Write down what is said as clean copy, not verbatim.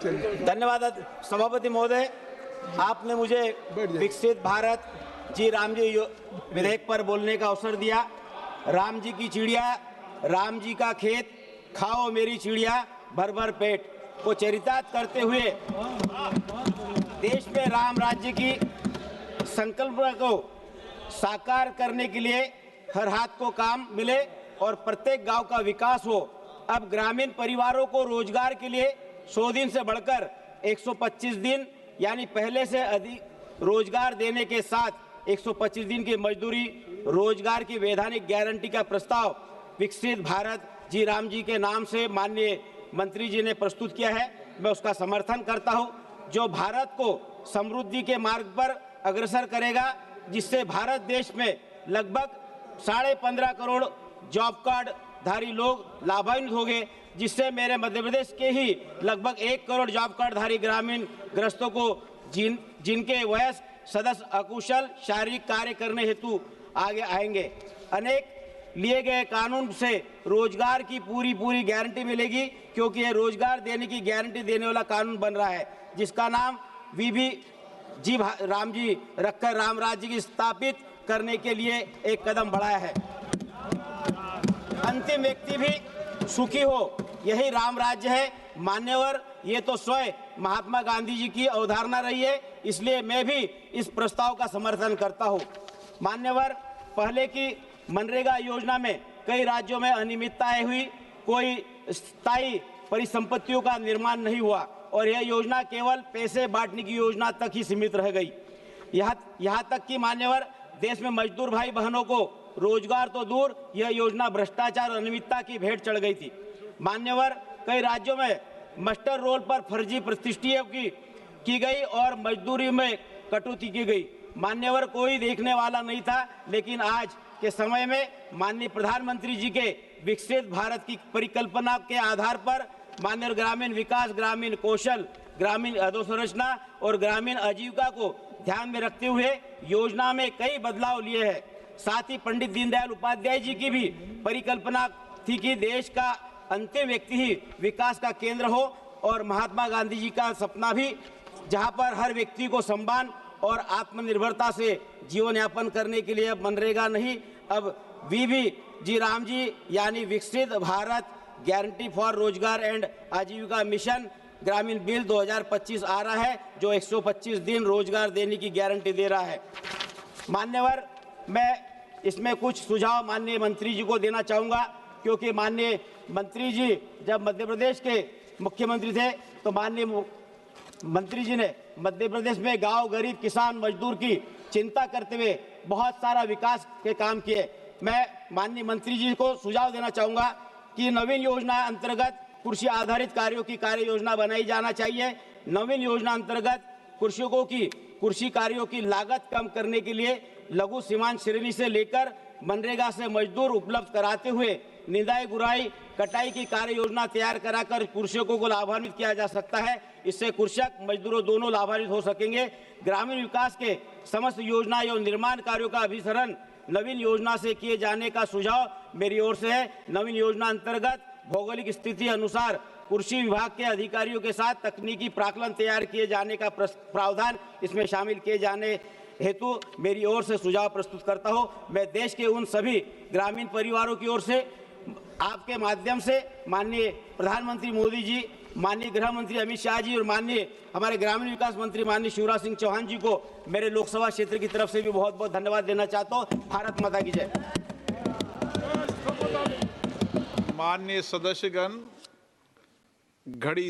धन्यवाद सभापति महोदय, आपने मुझे विकसित भारत जी राम जी विधेयक पर बोलने का अवसर दिया। राम जी की चिड़िया, राम जी का खेत, खाओ मेरी चिड़िया भर भर पेट को चरितार्थ करते हुए देश में राम राज्य की संकल्पना को साकार करने के लिए हर हाथ को काम मिले और प्रत्येक गांव का विकास हो। अब ग्रामीण परिवारों को रोजगार के लिए 100 दिन से बढ़कर 125 दिन यानी पहले से अधिक रोजगार देने के साथ 125 दिन की मजदूरी रोजगार की वैधानिक गारंटी का प्रस्ताव विकसित भारत जी राम जी के नाम से माननीय मंत्री जी ने प्रस्तुत किया है। मैं उसका समर्थन करता हूं, जो भारत को समृद्धि के मार्ग पर अग्रसर करेगा, जिससे भारत देश में लगभग 15.5 करोड़ जॉब कार्ड धारी लोग लाभान्वित होंगे, जिससे मेरे मध्य प्रदेश के ही लगभग 1 करोड़ जॉब कार्ड धारी ग्रामीण ग्रस्तों को जिनके वयस्क सदस्य अकुशल शारीरिक कार्य करने हेतु आगे आएंगे। अनेक लिए गए कानून से रोजगार की पूरी गारंटी मिलेगी, क्योंकि ये रोजगार देने की गारंटी देने वाला कानून बन रहा है, जिसका नाम वीबी जी राम जी रखकर राम राज्य की स्थापित करने के लिए एक कदम बढ़ाया है। अंतिम व्यक्ति भी सुखी हो, यही राम राज्य है। मान्यवर, ये तो स्वयं महात्मा गांधी जी की अवधारणा रही है, इसलिए मैं भी इस प्रस्ताव का समर्थन करता हूँ। मान्यवर, पहले की मनरेगा योजना में कई राज्यों में अनियमितताएं हुई, कोई स्थायी परिसंपत्तियों का निर्माण नहीं हुआ और यह योजना केवल पैसे बांटने की योजना तक ही सीमित रह गई। यहाँ तक कि मान्यवर, देश में मजदूर भाई बहनों को रोजगार तो दूर, यह योजना भ्रष्टाचार और अनियमितता की भेंट चढ़ गई थी। मान्यवर, कई राज्यों में मास्टर रोल पर फर्जी प्रतिष्ठियों की गई और मजदूरी में कटौती की गई। मान्यवर, कोई देखने वाला नहीं था, लेकिन आज के समय में माननीय प्रधानमंत्री जी के विकसित भारत की परिकल्पना के आधार पर माननीय ग्रामीण विकास, ग्रामीण कौशल, ग्रामीण अधोसंरचना और ग्रामीण आजीविका को ध्यान में रखते हुए योजना में कई बदलाव लिए हैं। साथ ही पंडित दीनदयाल उपाध्याय जी की भी परिकल्पना थी कि देश का अंतिम व्यक्ति ही विकास का केंद्र हो, और महात्मा गांधी जी का सपना भी, जहां पर हर व्यक्ति को सम्मान और आत्मनिर्भरता से जीवन यापन करने के लिए अब मनरेगा नहीं, अब वीबी जी राम जी यानी विकसित भारत गारंटी फॉर रोजगार एंड आजीविका मिशन ग्रामीण बिल 2025 आ रहा है, जो 125 दिन रोजगार देने की गारंटी दे रहा है। मान्यवर, मैं इसमें कुछ सुझाव माननीय मंत्री जी को देना चाहूँगा, क्योंकि माननीय मंत्री जी जब मध्य प्रदेश के मुख्यमंत्री थे तो माननीय मंत्री जी ने मध्य प्रदेश में गांव, गरीब, किसान, मजदूर की चिंता करते हुए बहुत सारा विकास के काम किए। मैं माननीय मंत्री जी को सुझाव देना चाहूँगा कि नवीन योजना अंतर्गत कृषि आधारित कार्यों की कार्य योजना बनाई जाना चाहिए। नवीन योजना अंतर्गत कृषकों की कृषि कार्यों की लागत कम करने के लिए लघु सीमांत श्रेणी से लेकर मनरेगा से मजदूर उपलब्ध कराते हुए निदाई, गुड़ाई, कटाई की कार्य योजना तैयार कराकर कृषकों को लाभान्वित किया जा सकता है। इससे कृषक मजदूरों दोनों लाभान्वित हो सकेंगे। ग्रामीण विकास के समस्त योजना एवं निर्माण कार्यों का अभिसरण नवीन योजना से किए जाने का सुझाव मेरी ओर से है। नवीन योजना अंतर्गत भौगोलिक स्थिति अनुसार कृषि विभाग के अधिकारियों के साथ तकनीकी प्राक्कलन तैयार किए जाने का प्रावधान इसमें शामिल किए जाने हेतु मेरी ओर से सुझाव प्रस्तुत करता हूं। मैं देश के उन सभी ग्रामीण परिवारों की ओर से आपके माध्यम से माननीय प्रधानमंत्री मोदी जी, माननीय गृह मंत्री अमित शाह जी और माननीय हमारे ग्रामीण विकास मंत्री माननीय शिवराज सिंह चौहान जी को मेरे लोकसभा क्षेत्र की तरफ से भी बहुत बहुत धन्यवाद देना चाहता हूँ। भारत माता की जय। माननीय सदस्यगण, घड़ी